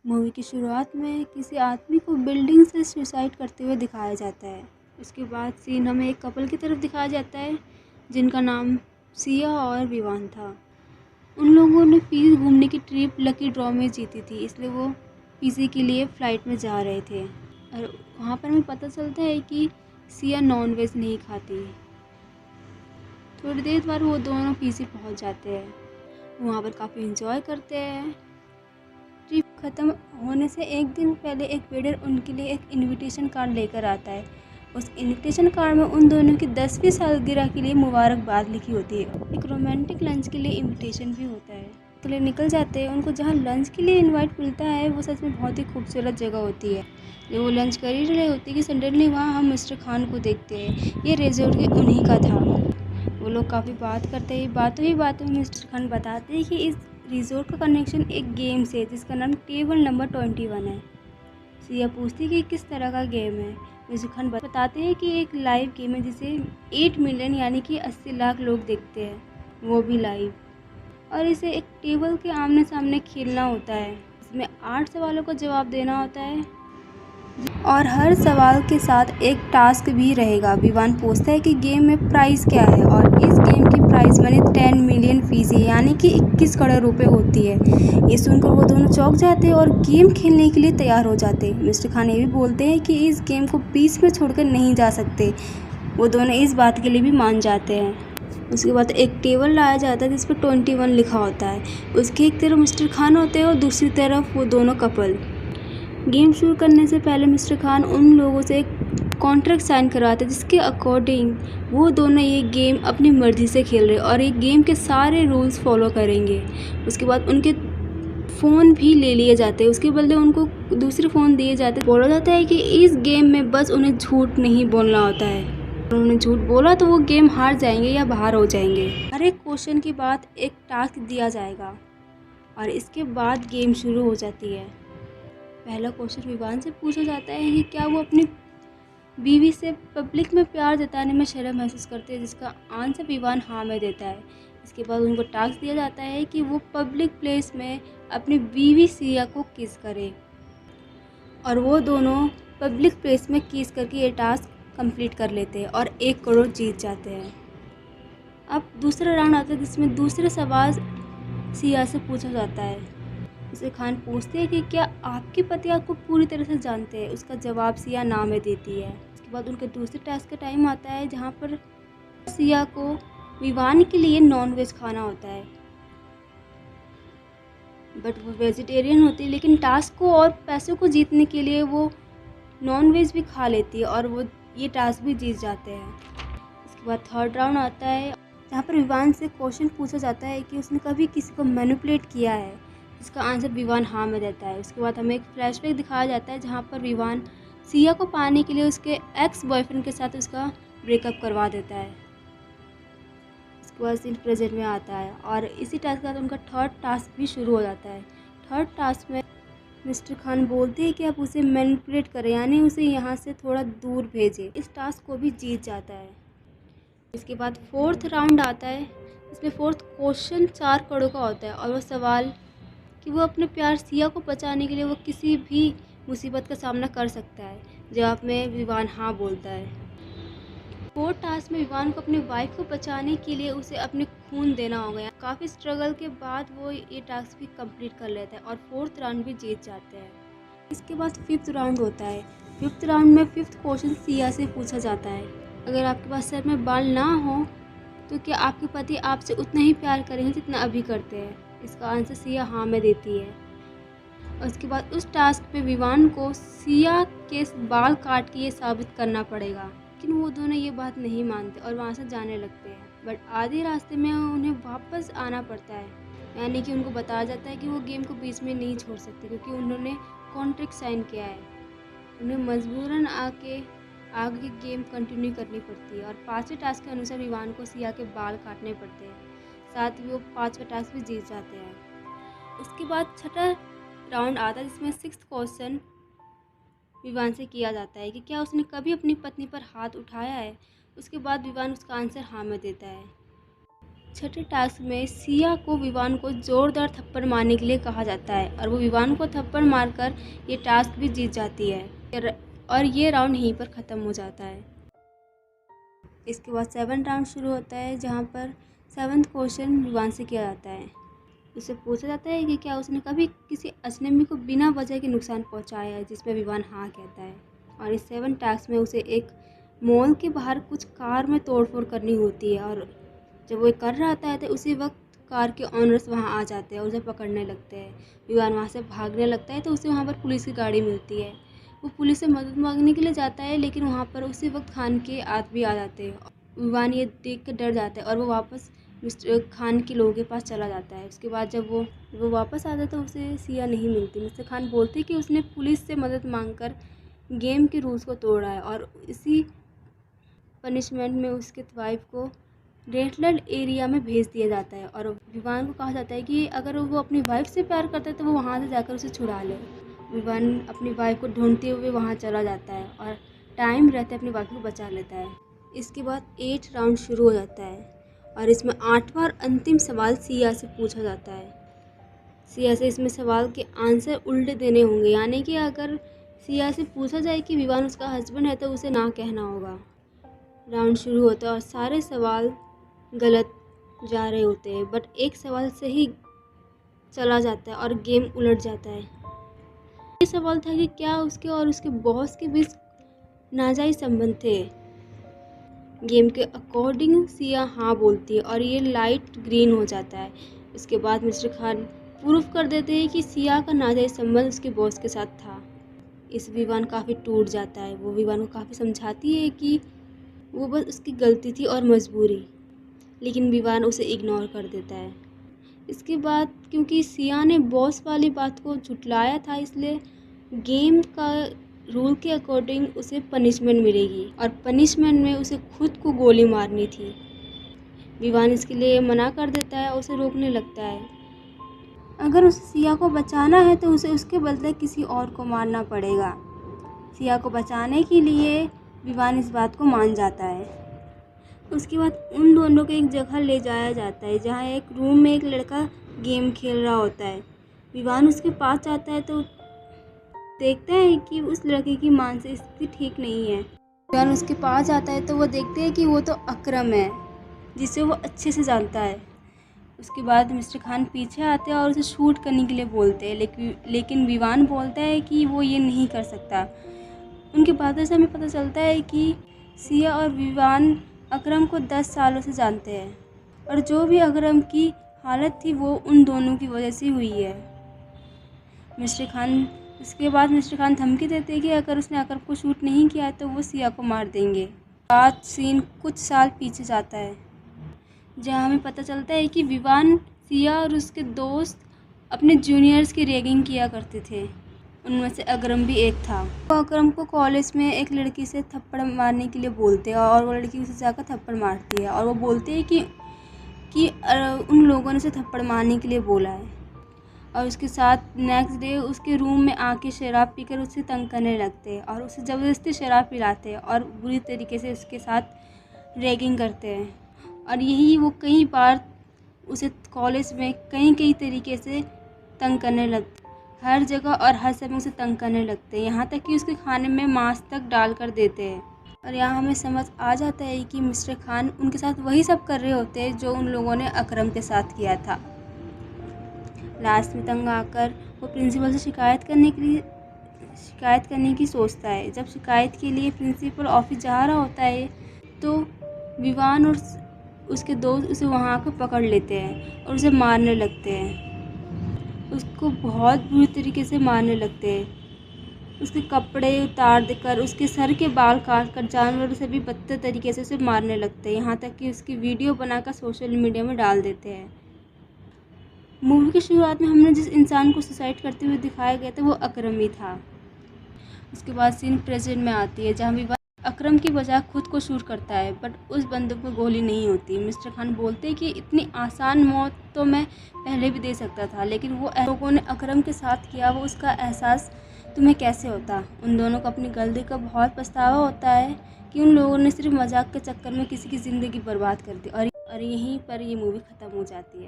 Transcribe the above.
Movie की शुरुआत में किसी आदमी को बिल्डिंग से सुसाइड करते हुए दिखाया जाता है। उसके बाद सीन हमें एक कपल की तरफ दिखाया जाता है जिनका नाम सिया और विवान था। उन लोगों ने पीस घूमने की ट्रिप लकी ड्रॉ में जीती थी, इसलिए वो पीसी के लिए फ़्लाइट में जा रहे थे और वहाँ पर हमें पता चलता है कि सिया नॉन वेज नहीं खाती। थोड़ी देर बाद वो दोनों पीसी पहुँच जाते हैं। वहाँ पर काफ़ी इंजॉय करते हैं। ट्रिप ख़त्म होने से एक दिन पहले एक वेटर उनके लिए एक इनविटेशन कार्ड लेकर आता है। उस इनविटेशन कार्ड में उन दोनों की 10वीं सालगिरह के लिए मुबारकबाद लिखी होती है। एक रोमांटिक लंच के लिए इनविटेशन भी होता है। के लिए निकल जाते हैं। उनको जहाँ लंच के लिए इनवाइट मिलता है वो सच में बहुत ही खूबसूरत जगह होती है। जब वो लंच कर ही रहे होती है कि सडनली वहाँ हम मिस्टर खान को देखते हैं। ये रिजॉर्ट के उन्हीं का था। वो लोग काफ़ी बात करते हैं। बातों में मिस्टर खान बताते हैं कि इस रिजॉर्ट का कनेक्शन एक गेम से है जिसका नाम टेबल नंबर 21 है। सिया पूछती है कि किस तरह का गेम है। मिस्टर खान बताते हैं कि एक लाइव गेम है जिसे 8 मिलियन यानी कि 80 लाख लोग देखते हैं, वो भी लाइव। और इसे एक टेबल के आमने सामने खेलना होता है। इसमें 8 सवालों का जवाब देना होता है और हर सवाल के साथ एक टास्क भी रहेगा। विवान पूछता है कि गेम में प्राइस क्या है और इस गेम की प्राइस मनी 10 मिलियन फीसी यानी कि 21 करोड़ रुपए होती है। ये सुनकर वो दोनों चौंक जाते हैं और गेम खेलने के लिए तैयार हो जाते हैं। मिस्टर खान ये भी बोलते हैं कि इस गेम को बीच में छोड़कर नहीं जा सकते। वो दोनों इस बात के लिए भी मान जाते हैं। उसके बाद एक टेबल लाया जाता है जिस पर 21 लिखा होता है। उसके एक तरफ मिस्टर खान होते हैं और दूसरी तरफ वो दोनों कपल। गेम शुरू करने से पहले मिस्टर खान उन लोगों से एक कॉन्ट्रैक्ट साइन करवाते हैं जिसके अकॉर्डिंग वो दोनों ये गेम अपनी मर्ज़ी से खेल रहे और एक गेम के सारे रूल्स फॉलो करेंगे। उसके बाद उनके फ़ोन भी ले लिए जाते हैं। उसके बदले उनको दूसरे फ़ोन दिए जाते हैं। बोला जाता है कि इस गेम में बस उन्हें झूठ नहीं बोलना होता है। अगर उन्होंने झूठ बोला तो वो गेम हार जाएंगे या बाहर हो जाएंगे। हर एक क्वेश्चन के बाद एक टास्क दिया जाएगा और इसके बाद गेम शुरू हो जाती है। पहला क्वेश्चन विवान से पूछा जाता है कि क्या वो अपनी बीवी से पब्लिक में प्यार जताने में शर्म महसूस करते हैं, जिसका आंसर विवान हाँ में देता है। इसके बाद उनको टास्क दिया जाता है कि वो पब्लिक प्लेस में अपनी बीवी सिया को किस करे और वो दोनों पब्लिक प्लेस में किस करके ये टास्क कंप्लीट कर लेते हैं और 1 करोड़ जीत जाते हैं। अब दूसरा राउंड आता है जिसमें दूसरे सवाल सिया से पूछा जाता है। उसे खान पूछते हैं कि क्या आपके पति आपको पूरी तरह से जानते हैं। उसका जवाब सिया ना में देती है। उसके बाद उनके दूसरे टास्क का टाइम आता है जहाँ पर सिया को विवान के लिए नॉन वेज खाना होता है, बट वो वेजिटेरियन होती है। लेकिन टास्क को और पैसों को जीतने के लिए वो नॉन वेज भी खा लेती है और वो ये टास्क भी जीत जाते हैं। इसके बाद थर्ड राउंड आता है जहाँ पर विवान से क्वेश्चन पूछा जाता है कि उसने कभी किसी को मैनिपुलेट किया है, इसका आंसर विवान हाँ में देता है। उसके बाद हमें एक फ्लैशबैक दिखाया जाता है जहाँ पर विवान सिया को पाने के लिए उसके एक्स बॉयफ्रेंड के साथ उसका ब्रेकअप करवा देता है। उसके बाद सीन प्रेजेंट में आता है और इसी टास्क के साथ उनका थर्ड टास्क भी शुरू हो जाता है। थर्ड टास्क में मिस्टर खान बोलते हैं कि आप उसे मैनिपुलेट करें, यानी उसे यहाँ से थोड़ा दूर भेजें। इस टास्क को भी जीत जाता है। इसके बाद फोर्थ राउंड आता है। इसमें फोर्थ क्वेश्चन 4 करोड़ का होता है और वो सवाल कि वो अपने प्यार सिया को बचाने के लिए वो किसी भी मुसीबत का सामना कर सकता है। जवाब में विवान हाँ बोलता है। फोर्थ टास्क में विवान को अपनी वाइफ को बचाने के लिए उसे अपने खून देना होगा। काफ़ी स्ट्रगल के बाद वो ये टास्क भी कंप्लीट कर लेता है और फोर्थ राउंड भी जीत जाते हैं। इसके बाद फिफ्थ राउंड होता है। फिफ्थ राउंड में फिफ्थ क्वेश्चन सिया से पूछा जाता है, अगर आपके पास सर में बाल ना हो तो क्या आपके पति आपसे उतना ही प्यार करेंगे जितना अभी करते हैं। इसका आंसर सिया हाँ में देती है। और उसके बाद उस टास्क पे विवान को सिया के बाल काट के ये साबित करना पड़ेगा, लेकिन वो दोनों ये बात नहीं मानते और वहाँ से जाने लगते हैं। बट आधे रास्ते में उन्हें वापस आना पड़ता है, यानी कि उनको बताया जाता है कि वो गेम को बीच में नहीं छोड़ सकते क्योंकि उन्होंने कॉन्ट्रैक्ट साइन किया है। उन्हें मजबूरन आगे गेम कंटिन्यू करनी पड़ती है और 5वें टास्क के अनुसार विवान को सिया के बाल काटने पड़ते हैं। साथ ही वो 5वां टास्क भी जीत जाते हैं। उसके बाद छठा राउंड आता है जिसमें 6th क्वेश्चन विवान से किया जाता है कि क्या उसने कभी अपनी पत्नी पर हाथ उठाया है। उसके बाद विवान उसका आंसर हाँ में देता है। छठे टास्क में सिया को विवान को जोरदार थप्पड़ मारने के लिए कहा जाता है और वो विवान को थप्पड़ मारकर ये टास्क भी जीत जाती है और ये राउंड यहीं पर ख़त्म हो जाता है। इसके बाद 7th राउंड शुरू होता है, जहाँ पर 7th क्वेश्चन विवान से किया जाता है। उससे पूछा जाता है कि क्या उसने कभी किसी अजनबी को बिना वजह के नुकसान पहुंचाया है, जिसमें विवान हाँ कहता है। और इस 7 टास्क में उसे एक मॉल के बाहर कुछ कार में तोड़फोड़ करनी होती है और जब वो कर रहा था तो उसी वक्त कार के ऑनर्स वहाँ आ जाते हैं और उसे पकड़ने लगते हैं। विवान वहाँ से भागने लगता है तो उसे वहाँ पर पुलिस की गाड़ी मिलती है। वो पुलिस से मदद मांगने के लिए जाता है, लेकिन वहाँ पर उसी वक्त खान के आदमी आ जाते हैं। विवान ये देख कर डर जाता है और वो वापस मिस्टर खान के लोगों के पास चला जाता है। उसके बाद जब वो वापस आता है तो उसे सिया नहीं मिलती। मिस्टर खान बोलते कि उसने पुलिस से मदद मांगकर गेम के रूल्स को तोड़ा है और इसी पनिशमेंट में उसके वाइफ को रेड एरिया में भेज दिया जाता है और विवान को कहा जाता है कि अगर वो अपनी वाइफ से प्यार करता है तो वो वहाँ से जाकर उसे छुड़ा ले। विवान अपनी वाइफ को ढूंढते हुए वहाँ चला जाता है और टाइम रहते अपनी वाइफ को बचा लेता है। इसके बाद 8th राउंड शुरू हो जाता है और इसमें 8वां और अंतिम सवाल सिया से पूछा जाता है। सिया से इसमें सवाल के आंसर उल्टे देने होंगे, यानी कि अगर सिया से पूछा जाए कि विवान उसका हस्बैंड है तो उसे ना कहना होगा। राउंड शुरू होता है और सारे सवाल गलत जा रहे होते हैं, बट एक सवाल सही चला जाता है और गेम उलट जाता है। ये सवाल था कि क्या उसके और उसके बॉस के बीच नाजायज़ संबंध थे। गेम के अकॉर्डिंग सिया हाँ बोलती है और ये लाइट ग्रीन हो जाता है। उसके बाद मिस्टर खान प्रूफ कर देते हैं कि सिया का नाजायज़ संबंध उसके बॉस के साथ था। इस विवान काफ़ी टूट जाता है। वो विवान को काफ़ी समझाती है कि वो बस उसकी गलती थी और मजबूरी, लेकिन विवान उसे इग्नोर कर देता है। इसके बाद क्योंकि सिया ने बॉस वाली बात को झुटलाया था, इसलिए गेम का रूल के अकॉर्डिंग उसे पनिशमेंट मिलेगी और पनिशमेंट में उसे खुद को गोली मारनी थी। विवान इसके लिए मना कर देता है और उसे रोकने लगता है। अगर उसे सिया को बचाना है तो उसे उसके बदले किसी और को मारना पड़ेगा। सिया को बचाने के लिए विवान इस बात को मान जाता है। उसके बाद उन दोनों को एक जगह ले जाया जाता है, जहाँ एक रूम में एक लड़का गेम खेल रहा होता है। विवान उसके पास जाता है तो देखता है कि उस लड़के की मानसिक स्थिति ठीक नहीं है। विवान उसके पास जाता है तो वो देखते हैं कि वो तो अकरम है, जिसे वो अच्छे से जानता है। उसके बाद मिस्टर खान पीछे आते हैं और उसे शूट करने के लिए बोलते हैं, लेकिन विवान बोलता है कि वो ये नहीं कर सकता। उनके बातों से हमें पता चलता है कि सिया और विवान अकरम को 10 सालों से जानते हैं और जो भी अकरम की हालत थी वो उन दोनों की वजह से हुई है। इसके बाद मिस्टर खान धमकी देते हैं कि अगर उसने अकरम को शूट नहीं किया तो वो सिया को मार देंगे। बाद सीन कुछ साल पीछे जाता है, जहाँ हमें पता चलता है कि विवान, सिया और उसके दोस्त अपने जूनियर्स की रैगिंग किया करते थे। उनमें से अकरम भी एक था। वो अकरम को कॉलेज में एक लड़की से थप्पड़ मारने के लिए बोलते हैं और वो लड़की उसे जाकर थप्पड़ मारती है और वो बोलते हैं कि उन लोगों ने उसे थप्पड़ मारने के लिए बोला है। और उसके साथ नेक्स्ट डे उसके रूम में आके शराब पीकर उसे तंग करने लगते हैं और उसे ज़बरदस्ती शराब पिलाते हैं और बुरी तरीके से उसके साथ रैगिंग करते हैं। और यही वो कई बार उसे कॉलेज में कई तरीके से तंग करने लगते, हर जगह और हर समय उसे तंग करने लगते हैं, यहाँ तक कि उसके खाने में मांस तक डाल कर देते हैं। और यहाँ हमें समझ आ जाता है कि मिस्टर खान उनके साथ वही सब कर रहे होते हैं जो उन लोगों ने अकरम के साथ किया था। लास्ट में तंग आकर वो प्रिंसिपल से शिकायत करने की सोचता है। जब शिकायत के लिए प्रिंसिपल ऑफिस जा रहा होता है तो विवान और उसके दोस्त उसे वहाँ आकर पकड़ लेते हैं और उसे मारने लगते हैं। उसको बहुत बुरी तरीके से मारने लगते हैं। उसके कपड़े उतार देकर, उसके सर के बाल काट कर, जानवरों से भी बदतर तरीके से उसे मारने लगते हैं, यहाँ तक कि उसकी वीडियो बनाकर सोशल मीडिया में डाल देते हैं। मूवी की शुरुआत में हमने जिस इंसान को सुसाइड करते हुए दिखाया गया था वो अकरम ही था। उसके बाद सीन प्रेजेंट में आती है, जहाँ विवान अकरम की बजाय खुद को शूट करता है, बट उस बंदूक में गोली नहीं होती। मिस्टर खान बोलते हैं कि इतनी आसान मौत तो मैं पहले भी दे सकता था, लेकिन वो लोगों ने अकरम के साथ किया, वो उसका एहसास तुम्हें कैसे होता। उन दोनों को अपनी गलती का बहुत पछतावा होता है कि उन लोगों ने सिर्फ मजाक के चक्कर में किसी की ज़िंदगी बर्बाद कर दी। और और यहीं पर ये मूवी ख़त्म हो जाती है।